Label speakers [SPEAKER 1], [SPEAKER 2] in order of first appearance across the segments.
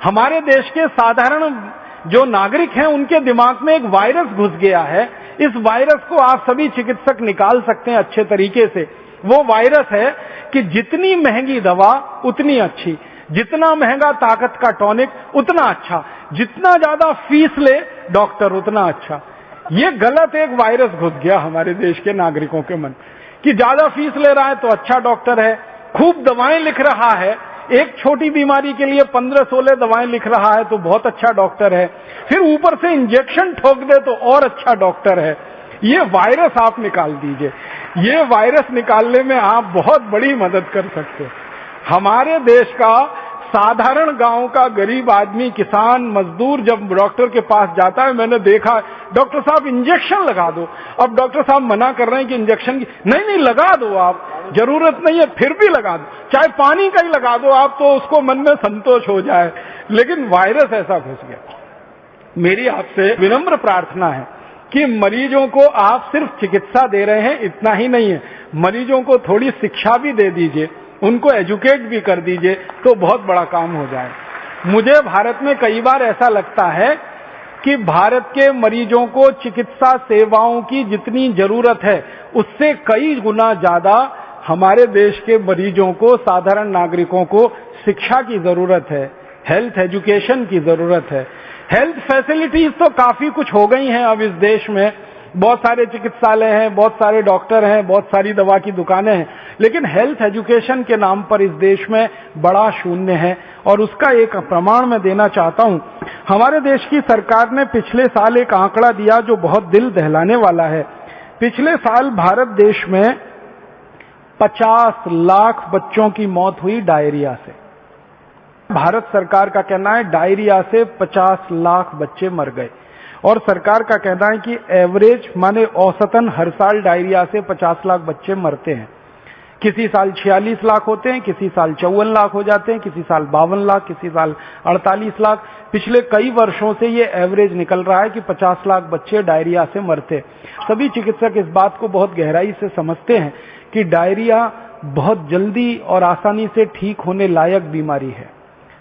[SPEAKER 1] हमारे देश के साधारण जो नागरिक हैं उनके दिमाग में एक वायरस घुस गया है। इस वायरस को आप सभी चिकित्सक निकाल सकते हैं अच्छे तरीके से। वो वायरस है कि जितनी महंगी दवा उतनी अच्छी, जितना महंगा ताकत का टॉनिक उतना अच्छा, जितना ज्यादा फीस ले डॉक्टर उतना अच्छा। ये गलत एक वायरस घुस गया हमारे देश के नागरिकों के मन कि ज्यादा फीस ले रहा है तो अच्छा डॉक्टर है, खूब दवाएं लिख रहा है, एक छोटी बीमारी के लिए 15-16 दवाएं लिख रहा है तो बहुत अच्छा डॉक्टर है, फिर ऊपर से इंजेक्शन ठोक दे तो और अच्छा डॉक्टर है। ये वायरस आप निकाल दीजिए। ये वायरस निकालने में आप बहुत बड़ी मदद कर सकते हैं। हमारे देश का साधारण गांव का गरीब आदमी, किसान, मजदूर जब डॉक्टर के पास जाता है, मैंने देखा डॉक्टर साहब इंजेक्शन लगा दो। अब डॉक्टर साहब मना कर रहे हैं कि इंजेक्शन की नहीं लगा दो, आप जरूरत नहीं है, फिर भी लगा दो, चाहे पानी का ही लगा दो आप, तो उसको मन में संतोष हो जाए। लेकिन वायरस ऐसा घुस गया। मेरी आपसे विनम्र प्रार्थना है कि मरीजों को आप सिर्फ चिकित्सा दे रहे हैं इतना ही नहीं है, मरीजों को थोड़ी शिक्षा भी दे दीजिए, उनको एजुकेट भी कर दीजिए तो बहुत बड़ा काम हो जाए। मुझे भारत में कई बार ऐसा लगता है कि भारत के मरीजों को चिकित्सा सेवाओं की जितनी जरूरत है उससे कई गुना ज्यादा हमारे देश के मरीजों को, साधारण नागरिकों को शिक्षा की जरूरत है, हेल्थ एजुकेशन की जरूरत है। हेल्थ फैसिलिटीज तो काफी कुछ हो गई हैं अब इस देश में, बहुत सारे चिकित्सालय हैं, बहुत सारे डॉक्टर हैं, बहुत सारी दवा की दुकानें हैं, लेकिन हेल्थ एजुकेशन के नाम पर इस देश में बड़ा शून्य है। और उसका एक प्रमाण मैं देना चाहता हूं। हमारे देश की सरकार ने पिछले साल एक आंकड़ा दिया जो बहुत दिल दहलाने वाला है। पिछले साल भारत देश में 50 लाख बच्चों की मौत हुई डायरिया से। भारत सरकार का कहना है डायरिया से 50 लाख बच्चे मर गए, और सरकार का कहना है कि एवरेज माने औसतन हर साल डायरिया से 50 लाख बच्चे मरते हैं। किसी साल 46 लाख होते हैं, किसी साल 54 लाख हो जाते हैं, किसी साल 52 लाख, किसी साल 48 लाख। पिछले कई वर्षों से ये एवरेज निकल रहा है कि 50 लाख बच्चे डायरिया से मरते। सभी चिकित्सक इस बात को बहुत गहराई से समझते हैं कि डायरिया बहुत जल्दी और आसानी से ठीक होने लायक बीमारी है,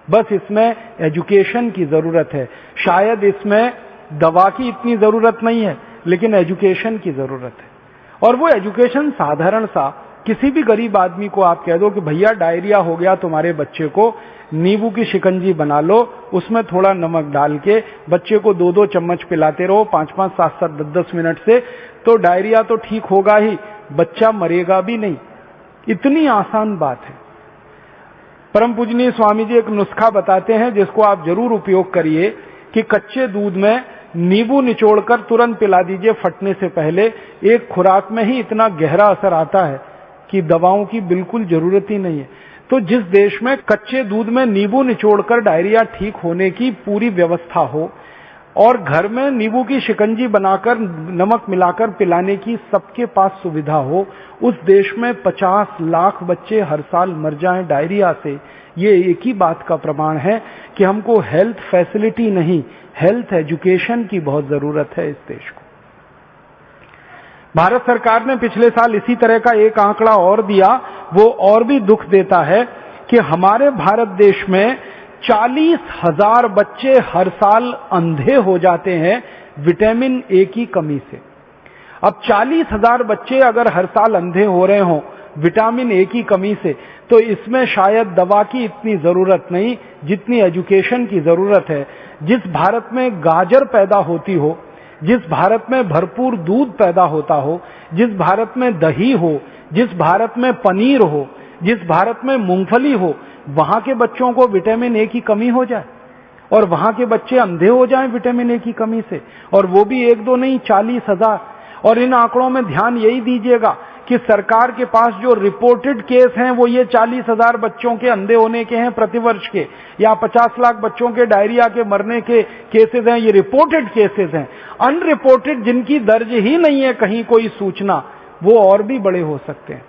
[SPEAKER 1] बस इसमें एजुकेशन की जरूरत है। शायद इसमें दवा की इतनी जरूरत नहीं है, लेकिन एजुकेशन की जरूरत है। और वो एजुकेशन साधारण सा, किसी भी गरीब आदमी को आप कह दो कि भैया डायरिया हो गया तुम्हारे बच्चे को, नींबू की शिकंजी बना लो, उसमें थोड़ा नमक डाल के बच्चे को 2-2 चम्मच पिलाते रहो 5-5, 7-7, 10-10 मिनट से, तो डायरिया तो ठीक होगा ही, बच्चा मरेगा भी नहीं। इतनी आसान बात है। परम पूजनीय स्वामी जी एक नुस्खा बताते हैं जिसको आप जरूर उपयोग करिए कि कच्चे दूध में नींबू निचोड़कर तुरंत पिला दीजिए फटने से पहले। एक खुराक में ही इतना गहरा असर आता है कि दवाओं की बिल्कुल जरूरत ही नहीं है। तो जिस देश में कच्चे दूध में नींबू निचोड़कर डायरिया ठीक होने की पूरी व्यवस्था हो और घर में नींबू की शिकंजी बनाकर नमक मिलाकर पिलाने की सबके पास सुविधा हो, उस देश में 50 लाख बच्चे हर साल मर जाएं डायरिया से, ये एक ही बात का प्रमाण है कि हमको हेल्थ फैसिलिटी नहीं, हेल्थ एजुकेशन की बहुत जरूरत है इस देश को। भारत सरकार ने पिछले साल इसी तरह का एक आंकड़ा और दिया, वो और भी दुख देता है कि हमारे भारत देश में 40,000 बच्चे हर साल अंधे हो जाते हैं विटामिन ए की कमी से। अब 40,000 बच्चे अगर हर साल अंधे हो रहे हों विटामिन ए की कमी से, तो इसमें शायद दवा की इतनी जरूरत नहीं जितनी एजुकेशन की जरूरत है। जिस भारत में गाजर पैदा होती हो, जिस भारत में भरपूर दूध पैदा होता हो, जिस भारत में दही हो, जिस भारत में पनीर हो, जिस भारत में मूंगफली हो, वहां के बच्चों को विटामिन ए की कमी हो जाए और वहां के बच्चे अंधे हो जाएं विटामिन ए की कमी से, और वो भी 1-2 नहीं 40,000। और इन आंकड़ों में ध्यान यही दीजिएगा कि सरकार के पास जो रिपोर्टेड केस हैं वो ये 40,000 बच्चों के अंधे होने के हैं प्रतिवर्ष के, या 50 लाख बच्चों के डायरिया के मरने के केसेस हैं, ये रिपोर्टेड केसेस हैं। अनरिपोर्टेड जिनकी दर्ज ही नहीं है कहीं कोई सूचना, वो और भी बड़े हो सकते हैं।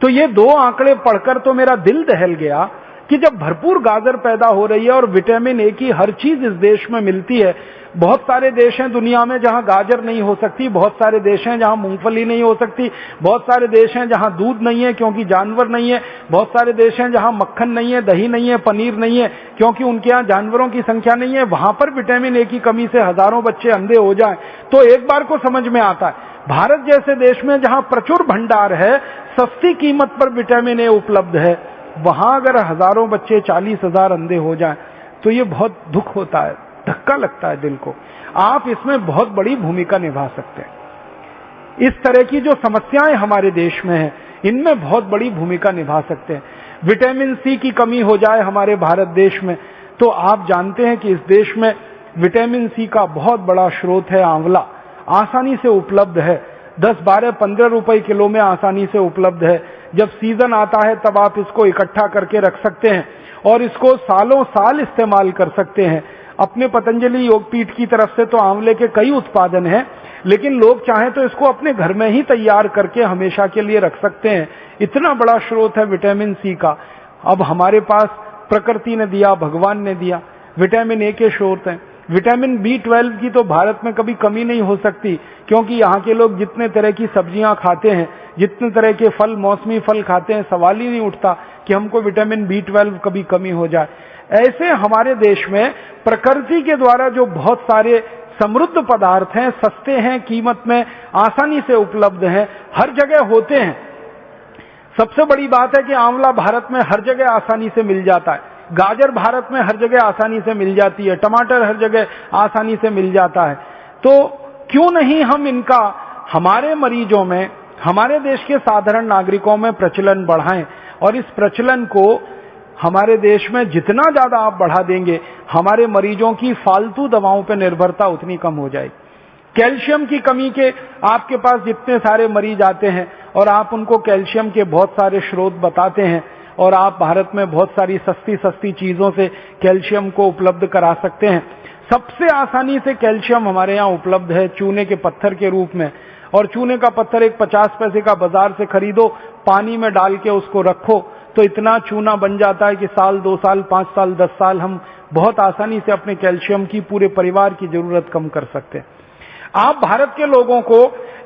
[SPEAKER 1] तो ये 2 आंकड़े पढ़कर तो मेरा दिल दहल गया कि जब भरपूर गाजर पैदा हो रही है और विटामिन ए की हर चीज इस देश में मिलती है, बहुत सारे देश हैं दुनिया में जहां गाजर नहीं हो सकती, बहुत सारे देश हैं जहां मूंगफली नहीं हो सकती, बहुत सारे देश हैं जहां दूध नहीं है क्योंकि जानवर नहीं है, बहुत सारे देश हैं जहां मक्खन नहीं है, दही नहीं है, पनीर नहीं है क्योंकि उनके यहाँ जानवरों की संख्या नहीं है। वहां पर विटामिन ए की कमी से हजारों बच्चे अंधे हो जाएं तो एक बार को समझ में आता है। भारत जैसे देश में जहां प्रचुर भंडार है, सस्ती कीमत पर विटामिन ए उपलब्ध है, वहां अगर हजारों बच्चे 40,000 अंधे हो जाएं तो ये बहुत दुख होता है, धक्का लगता है दिल को। आप इसमें बहुत बड़ी भूमिका निभा सकते हैं। इस तरह की जो समस्याएं हमारे देश में हैं, इनमें बहुत बड़ी भूमिका निभा सकते हैं। विटामिन सी की कमी हो जाए हमारे भारत देश में, तो आप जानते हैं कि इस देश में विटामिन सी का बहुत बड़ा स्रोत है आंवला, आसानी से उपलब्ध है, 10, 12, 15 रुपए किलो में आसानी से उपलब्ध है। जब सीजन आता है तब आप इसको इकट्ठा करके रख सकते हैं और इसको सालों साल इस्तेमाल कर सकते हैं। अपने पतंजलि योगपीठ की तरफ से तो आंवले के कई उत्पादन हैं, लेकिन लोग चाहें तो इसको अपने घर में ही तैयार करके हमेशा के लिए रख सकते हैं। इतना बड़ा स्रोत है विटामिन सी का। अब हमारे पास प्रकृति ने दिया, भगवान ने दिया, विटामिन ए के स्रोत हैं। विटामिन B12 की तो भारत में कभी कमी नहीं हो सकती, क्योंकि यहाँ के लोग जितने तरह की सब्जियां खाते हैं, जितने तरह के फल, मौसमी फल खाते हैं, सवाल ही नहीं उठता कि हमको विटामिन B12 कभी कमी हो जाए। ऐसे हमारे देश में प्रकृति के द्वारा जो बहुत सारे समृद्ध पदार्थ हैं, सस्ते हैं, कीमत में आसानी से उपलब्ध हैं, हर जगह होते हैं। सबसे बड़ी बात है कि आंवला भारत में हर जगह आसानी से मिल जाता है, गाजर भारत में हर जगह आसानी से मिल जाती है, टमाटर हर जगह आसानी से मिल जाता है। तो क्यों नहीं हम इनका हमारे मरीजों में, हमारे देश के साधारण नागरिकों में प्रचलन बढ़ाएं। और इस प्रचलन को हमारे देश में जितना ज्यादा आप बढ़ा देंगे, हमारे मरीजों की फालतू दवाओं पर निर्भरता उतनी कम हो जाएगी। कैल्शियम की कमी के आपके पास जितने सारे मरीज आते हैं और आप उनको कैल्शियम के बहुत सारे स्रोत बताते हैं, और आप भारत में बहुत सारी सस्ती सस्ती चीजों से कैल्शियम को उपलब्ध करा सकते हैं। सबसे आसानी से कैल्शियम हमारे यहाँ उपलब्ध है चूने के पत्थर के रूप में। और चूने का पत्थर एक 50 पैसे का बाजार से खरीदो, पानी में डाल के उसको रखो तो इतना चूना बन जाता है कि साल, 2 साल, 5 साल, 10 साल हम बहुत आसानी से अपने कैल्शियम की पूरे परिवार की जरूरत कम कर सकते हैं। आप भारत के लोगों को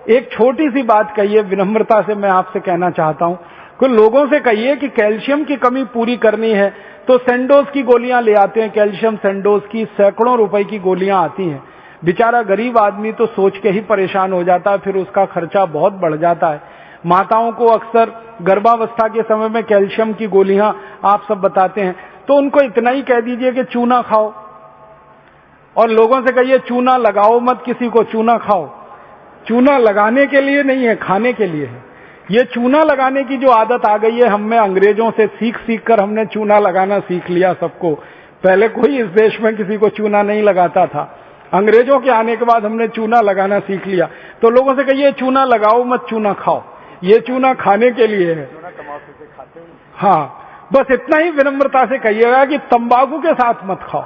[SPEAKER 1] एक छोटी सी बात कहिए, विनम्रता से मैं आपसे कहना चाहता हूं, कुछ लोगों से कहिए कि कैल्शियम की कमी पूरी करनी है तो सेंडोज की गोलियां ले आते हैं। कैल्शियम सेंडोज की सैकड़ों रुपए की गोलियां आती हैं। बेचारा गरीब आदमी तो सोच के ही परेशान हो जाता है, फिर उसका खर्चा बहुत बढ़ जाता है। माताओं को अक्सर गर्भावस्था के समय में कैल्शियम की गोलियां आप सब बताते हैं, तो उनको इतना ही कह दीजिए कि चूना खाओ, और लोगों से कहिए चूना लगाओ मत, किसी को चूना खाओ। चूना लगाने के लिए नहीं है, खाने के लिए है। ये चूना लगाने की जो आदत आ गई है हम में, अंग्रेजों से सीख सीख कर हमने चूना लगाना सीख लिया सबको। पहले कोई इस देश में किसी को चूना नहीं लगाता था, अंग्रेजों के आने के बाद हमने चूना लगाना सीख लिया। तो लोगों से कहिए चूना लगाओ मत, चूना खाओ। ये चूना खाने के लिए है। हाँ, बस इतना ही विनम्रता से कहिएगा कि तंबाकू के साथ मत खाओ।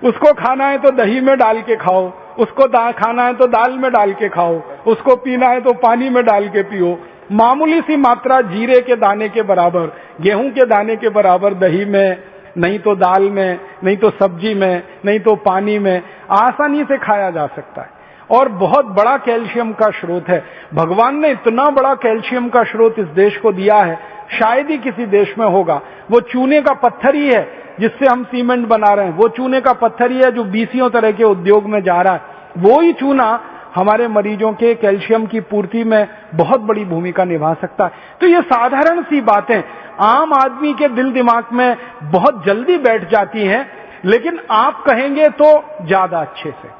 [SPEAKER 1] उसको खाना है तो दही में डाल के खाओ, उसको खाना है तो दाल में डाल के खाओ, उसको पीना है तो पानी में डाल के पियो। मामूली सी मात्रा जीरे के दाने के बराबर, गेहूं के दाने के बराबर दही में, नहीं तो दाल में, नहीं तो सब्जी में, नहीं तो पानी में आसानी से खाया जा सकता है। और बहुत बड़ा कैल्शियम का स्रोत है। भगवान ने इतना बड़ा कैल्शियम का स्रोत इस देश को दिया है, शायद ही किसी देश में होगा। वो चूने का पत्थर ही है जिससे हम सीमेंट बना रहे हैं, वो चूने का पत्थर ही है जो 20 तरह के उद्योग में जा रहा है। वो ही चूना हमारे मरीजों के कैल्शियम की पूर्ति में बहुत बड़ी भूमिका निभा सकता है। तो ये साधारण सी बातें आम आदमी के दिल दिमाग में बहुत जल्दी बैठ जाती हैं, लेकिन आप कहेंगे तो ज्यादा अच्छे से।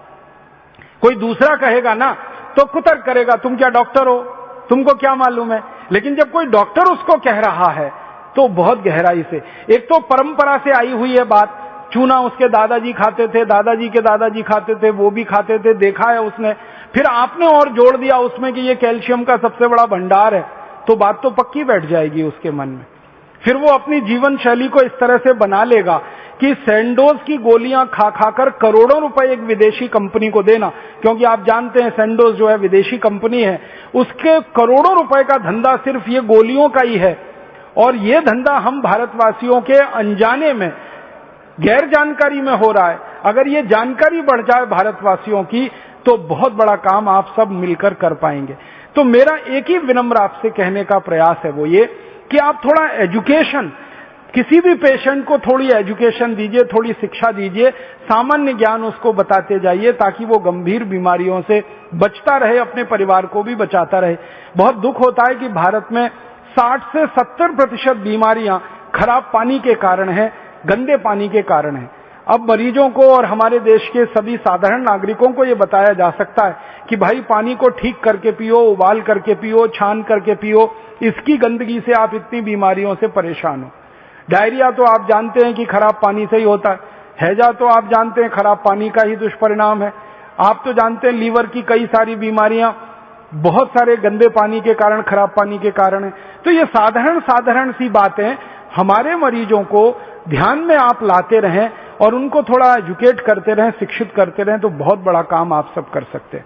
[SPEAKER 1] कोई दूसरा कहेगा ना तो कुतर्क करेगा, तुम क्या डॉक्टर हो, तुमको क्या मालूम है। लेकिन जब कोई डॉक्टर उसको कह रहा है तो बहुत गहराई से, एक तो परंपरा से आई हुई है बात, चूना उसके दादाजी खाते थे, दादाजी के दादाजी खाते थे, वो भी खाते थे, देखा है उसने। फिर आपने और जोड़ दिया उसमें कि ये कैल्शियम का सबसे बड़ा भंडार है, तो बात तो पक्की बैठ जाएगी उसके मन में। फिर वो अपनी जीवन शैली को इस तरह से बना लेगा कि सैंडोज की गोलियां खा खाकर करोड़ों रुपए एक विदेशी कंपनी को देना, क्योंकि आप जानते हैं सैंडोज जो है विदेशी कंपनी है, उसके करोड़ों रुपए का धंधा सिर्फ ये गोलियों का ही है। और ये धंधा हम भारतवासियों के अनजाने में, गैर जानकारी में हो रहा है। अगर ये जानकारी बढ़ जाए भारतवासियों की तो बहुत बड़ा काम आप सब मिलकर कर पाएंगे। तो मेरा एक ही विनम्र आपसे कहने का प्रयास है, वो ये कि आप थोड़ा एजुकेशन, किसी भी पेशेंट को थोड़ी एजुकेशन दीजिए, थोड़ी शिक्षा दीजिए, सामान्य ज्ञान उसको बताते जाइए ताकि वो गंभीर बीमारियों से बचता रहे, अपने परिवार को भी बचाता रहे। बहुत दुख होता है कि भारत में 60 से 70% बीमारियां खराब पानी के कारण है, गंदे पानी के कारण है। अब मरीजों को और हमारे देश के सभी साधारण नागरिकों को ये बताया जा सकता है कि भाई पानी को ठीक करके पियो, उबाल करके पियो, छान करके पियो, इसकी गंदगी से आप इतनी बीमारियों से परेशान हो। डायरिया तो आप जानते हैं कि खराब पानी से ही होता है, हैजा तो आप जानते हैं खराब पानी का ही दुष्परिणाम है। आप तो जानते हैं लीवर की कई सारी बीमारियां बहुत सारे गंदे पानी के कारण, खराब पानी के कारण है। तो ये साधारण सी बातें हमारे मरीजों को ध्यान में आप लाते रहें और उनको थोड़ा एजुकेट करते रहें, शिक्षित करते रहें, तो बहुत बड़ा काम आप सब कर सकते हैं।